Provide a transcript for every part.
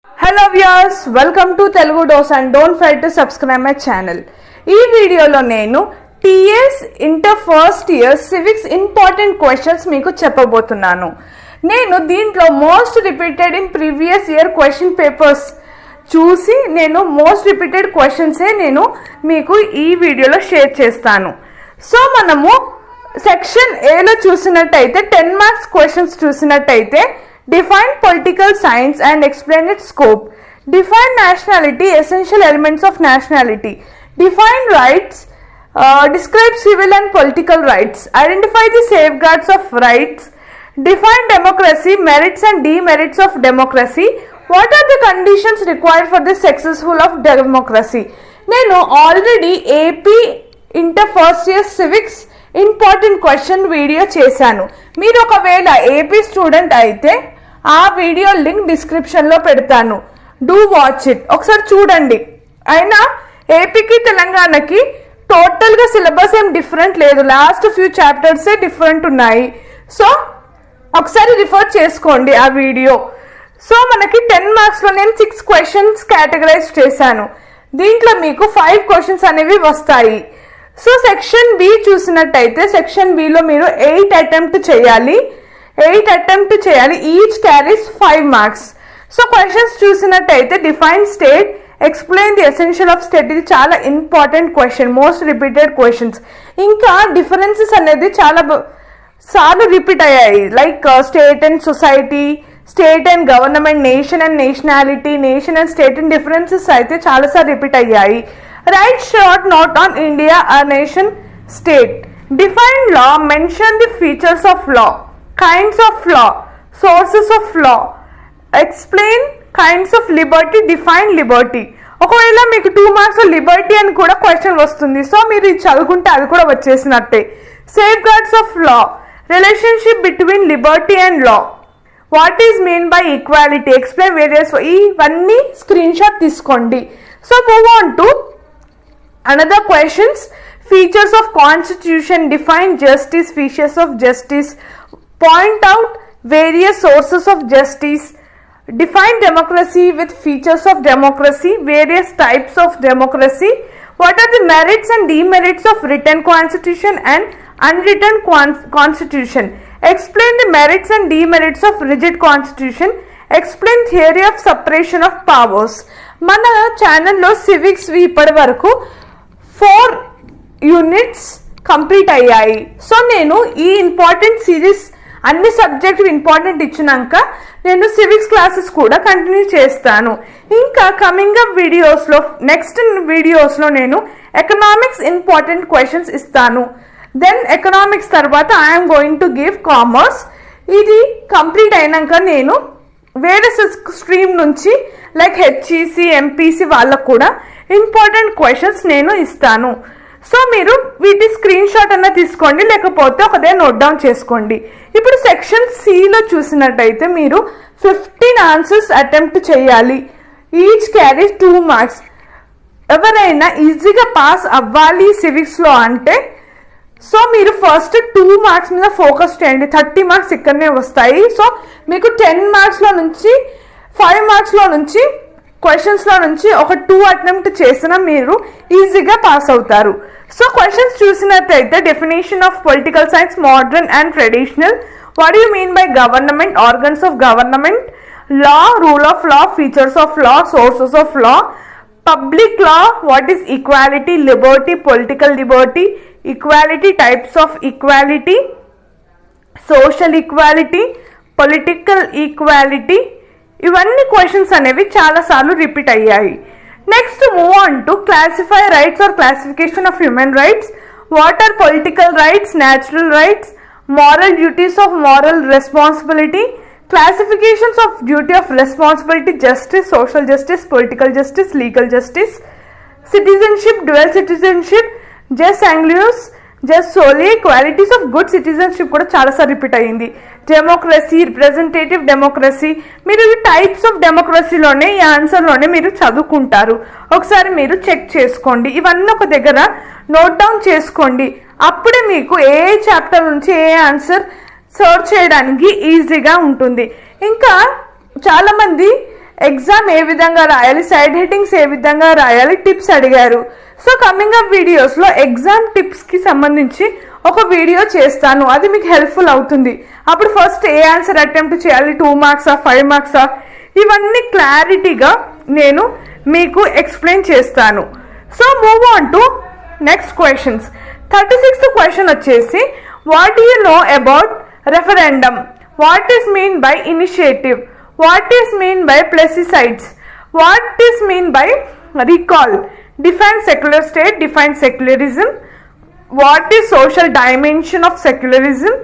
Hello viewers, welcome to Telugu Dose and don't forget to subscribe my channel. ఈ వీడియోలో నేను TS inter first year civics important questions మీకు చెప్పబోతున్నాను. నేను దీంట్లో most repeated in previous year question papers చూసి నేను మోస్ట్ రిపీటెడ్ క్వశ్చన్సే నేను మీకు ఈ వీడియోలో షేర్ చేస్తాను. సో మనము సెక్షన్ ఏలో చూసినట్టయితే 10 మార్క్స్ క్వశ్చన్స్ చూసినట్టయితే define political science and explain its scope, define nationality, essential elements of nationality, define rights, describe civil and political rights, identify the safeguards of rights, define democracy, merits and demerits of democracy, what are the conditions required for the successful of democracy. నేను already AP inter first year civics important question video చేశాను. మీరు ఒకవేళ AP student అయితే ఆ video link డిస్క్రిప్షన్లో పెడతాను. Do watch it, ఒకసారి చూడండి. అయినా ఏపీకి తెలంగాణకి టోటల్గా సిలబస్ ఏం డిఫరెంట్ లేదు, లాస్ట్ ఫ్యూ చాప్టర్సే డిఫరెంట్ ఉన్నాయి. సో ఒకసారి రిఫర్ చేసుకోండి ఆ వీడియో. సో మనకి 10 మార్క్స్లో నేను 6 క్వశ్చన్స్ కేటగరైజ్ చేశాను. దీంట్లో మీకు 5 క్వశ్చన్స్ అనేవి వస్తాయి. సో సెక్షన్ బి చూసినట్టయితే సెక్షన్ బిలో మీరు 8 అటెంప్ట్ చేయాలి. Each carries 5 marks. So questions చూసినట్టయితే define state, explain the essential of state, ఇది చాలా important question, most repeated questions. ఇంకా డిఫరెన్సెస్ అనేది చాలా సార్లు రిపీట్ అయ్యాయి, like state and society, state and government, nation and nationality, nation and state and differences అయితే చాలాసార్లు రిపీట్ అయ్యాయి. Write short note on India, a nation, state. Define law, mention the features of law, kinds of law, sources of law, explain kinds of liberty, define liberty. ఒకవేళ మీకు 2 marks Liberty అని కూడా question వస్తుంది, so మీరు ఇది చదువుకుంటే అది కూడా వచ్చేసినట్టే. Safeguards of law, relationship between liberty and law, what is mean by equality, explain various, ఇవన్నీ స్క్రీన్ షాట్ తీసుకోండి. So move on to another questions. Features of constitution, define justice, features of justice, point out various sources of justice, define democracy with features of democracy, various types of democracy, what are the merits and demerits of written constitution and unwritten constitution, explain the merits and demerits of rigid constitution, explain theory of separation of powers. మన ఛానల్లో civics ఇప్పటి వరకు 4 units complete అయ్యాయి. So నేను ఈ important series అన్ని subject important ఇచ్చినాక నేను సివిక్స్ క్లాసెస్ కూడా కంటిన్యూ చేస్తాను. ఇంకా కమింగ్ అప్ వీడియోస్లో నెక్స్ట్ వీడియోస్లో నేను ఎకనామిక్స్ ఇంపార్టెంట్ క్వశ్చన్స్ ఇస్తాను. దెన్ ఎకనామిక్స్ తర్వాత I'm going to give commerce. ఇది కంప్లీట్ అయినాక నేను వేరే స్ట్రీమ్ నుంచి లైక్ హెచ్ఈసి, ఎంపీసీ వాళ్ళకు కూడా ఇంపార్టెంట్ క్వశ్చన్స్ నేను ఇస్తాను. సో మీరు వీటి స్క్రీన్ షాట్ అన్న తీసుకోండి, లేకపోతే ఒకదే నోట్ డౌన్ చేసుకోండి. ఇప్పుడు సెక్షన్ సిలో చూసినట్టయితే మీరు 15 ఆన్సర్స్ అటెంప్ట్ చేయాలి. Each carry 2 marks. ఎవరైనా ఈజీగా పాస్ అవ్వాలి సివిక్స్లో అంటే సో మీరు ఫస్ట్ 2 మార్క్స్ మీద ఫోకస్ చేయండి. 30 మార్క్స్ ఇక్కడనే వస్తాయి. సో మీకు 10 మార్క్స్లో నుంచి 5 మార్క్స్లో నుంచి క్వశ్చన్స్లో నుంచి ఒక 2 అటెంప్ట్ చేసిన మీరు ఈజీగా పాస్ అవుతారు. సో క్వశ్చన్స్ చూసినట్టయితే definition of political science, modern and traditional, what do you mean by government, organs of government, law, rule of law, features of law, sources of law, public law, what is equality, liberty, political liberty, equality, types of equality, social equality, political equality, ఇవన్నీ questions అనేవి చాలాసార్లు repeat అయ్యాయి. Next move on to classify rights or classification of human rights, what are political rights, natural rights, moral duties of moral responsibility, classifications of duty of responsibility, justice, social justice, political justice, legal justice, citizenship, dual citizenship, jus sanguinis, jus soli, qualities of good citizenship కూడా చాలాసార్లు repeat అయ్యింది. Democracy, representative democracy, మీరు ఈ types of డెమోక్రసీలోనే ఈ ఆన్సర్లోనే మీరు చదువుకుంటారు. ఒకసారి మీరు చెక్ చేసుకోండి, ఇవన్నీ ఒక దగ్గర నోట్ డౌన్ చేసుకోండి. అప్పుడే మీకు ఏ చాప్టర్ నుంచి ఏ ఆన్సర్ సర్చ్ చేయడానికి ఈజీగా ఉంటుంది. ఇంకా చాలామంది ఎగ్జామ్ ఏ విధంగా రాయాలి, సైడ్ హెడ్డింగ్స్ ఏ విధంగా రాయాలి, టిప్స్ అడిగారు. సో కమింగ్ అప్ వీడియోస్లో ఎగ్జామ్ టిప్స్కి సంబంధించి ఒక వీడియో చేస్తాను, అది మీకు హెల్ప్ఫుల్ అవుతుంది. అప్పుడు ఫస్ట్ ఏ ఆన్సర్ అటెంప్ట్ చేయాలి, 2 మార్క్సా 5 మార్క్సా, ఇవన్నీ క్లారిటీగా నేను మీకు ఎక్స్ప్లెయిన్ చేస్తాను. So move on to next questions. 36th question వచ్చేసి, what do you know about referendum, what is mean by initiative, what is mean by plebiscites, what is mean by recall, define secular state, define secularism, what is social dimension of secularism,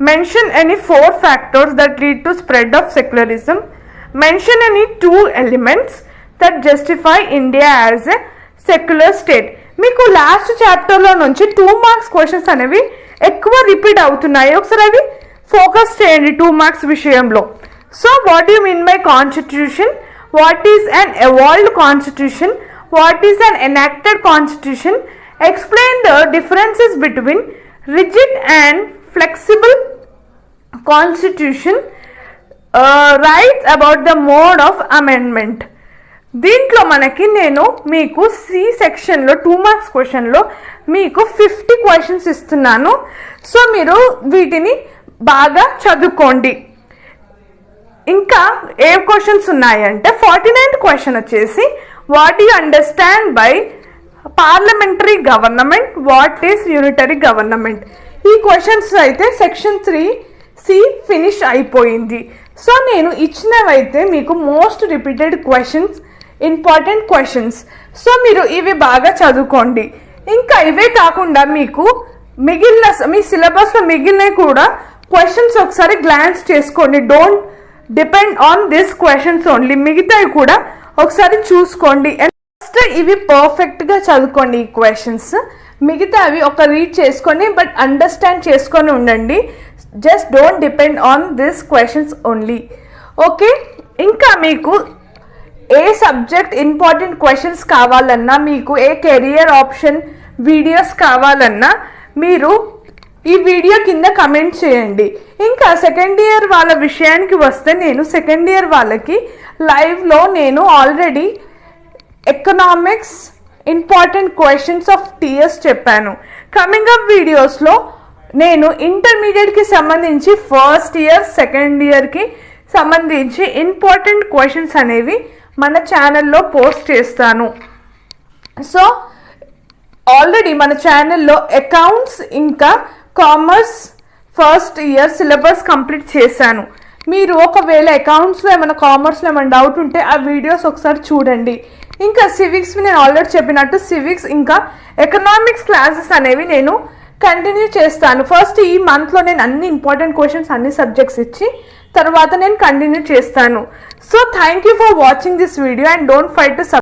mention any 4 factors that lead to spread of secularism, mention any 2 elements that justify India as a secular state. మీకు last చాప్టర్లో నుంచి 2 marks questions అనేవి ఎక్కువ repeat అవుతున్నాయి, ఒకసారి అవి focus చేయండి 2 marks విషయంలో. So what do you mean by constitution, what is an evolved constitution, what is an enacted constitution, explain the differences between rigid and flexible constitution, write about the mode of amendment. దీంట్లో మనకి నేను మీకు C సెక్షన్లో 2 marks క్వశ్చన్లో మీకు 50 questions ఇస్తున్నాను. So మీరు వీటిని బాగా చదువుకోండి. ఇంకా ఏ క్వశ్చన్స్ ఉన్నాయంటే 49th క్వశ్చన్ వచ్చేసి, what you understand by parliamentary government, what is unitary government. ఈ క్వశ్చన్స్ అయితే సెక్షన్ 3C ఫినిష్ అయిపోయింది. సో నేను ఇచ్చినవైతే మీకు most repeated questions, important questions. So మీరు ఇవి బాగా చదువుకోండి. ఇంకా ఇవే కాకుండా మీకు మిగిలిన మీ సిలబస్లో మిగిలినవి కూడా క్వశ్చన్స్ ఒకసారి గ్లాన్స్ చేసుకోండి. Don't depend on this questions only, మిగతావి కూడా ఒకసారి చూసుకోండి. ఫస్ట్ ఇవి పర్ఫెక్ట్గా చదువుకోండి ఈ క్వశ్చన్స్, మిగతావి ఒక రీడ్ చేసుకోండి, బట్ అండర్స్టాండ్ చేసుకొని ఉండండి. Just don't depend on this questions only, okay. ఇంకా మీకు ఏ సబ్జెక్ట్ ఇంపార్టెంట్ క్వశ్చన్స్ కావాలన్నా, మీకు ఏ కెరియర్ ఆప్షన్ వీడియోస్ కావాలన్నా మీరు ఈ వీడియో కింద కమెంట్ చేయండి. ఇంకా సెకండ్ ఇయర్ వాళ్ళ విషయానికి వస్తే, నేను సెకండ్ ఇయర్ వాళ్ళకి లైవ్లో నేను already economics important questions of TS చెప్పాను. కమింగ్ అప్ వీడియోస్లో నేను ఇంటర్మీడియట్కి సంబంధించి ఫస్ట్ ఇయర్ సెకండ్ ఇయర్కి సంబంధించి ఇంపార్టెంట్ క్వశ్చన్స్ అనేవి మన ఛానల్లో పోస్ట్ చేస్తాను. సో ఆల్రెడీ మన ఛానల్లో అకౌంట్స్ ఇంకా commerce first year syllabus complete చేశాను. మీరు ఒకవేళ అకౌంట్స్లో ఏమైనా కామర్స్లో ఏమైనా డౌట్ ఉంటే ఆ వీడియోస్ ఒకసారి చూడండి. ఇంకా సివిక్స్వి నేను ఆల్రెడీ చెప్పినట్టు సివిక్స్ ఇంకా ఎకనామిక్స్ క్లాసెస్ అనేవి నేను కంటిన్యూ చేస్తాను. ఫస్ట్ ఈ మంత్లో నేను అన్ని ఇంపార్టెంట్ క్వశ్చన్స్ అన్ని సబ్జెక్ట్స్ ఇచ్చి తర్వాత నేను కంటిన్యూ చేస్తాను. So thank you for watching this video and don't forget to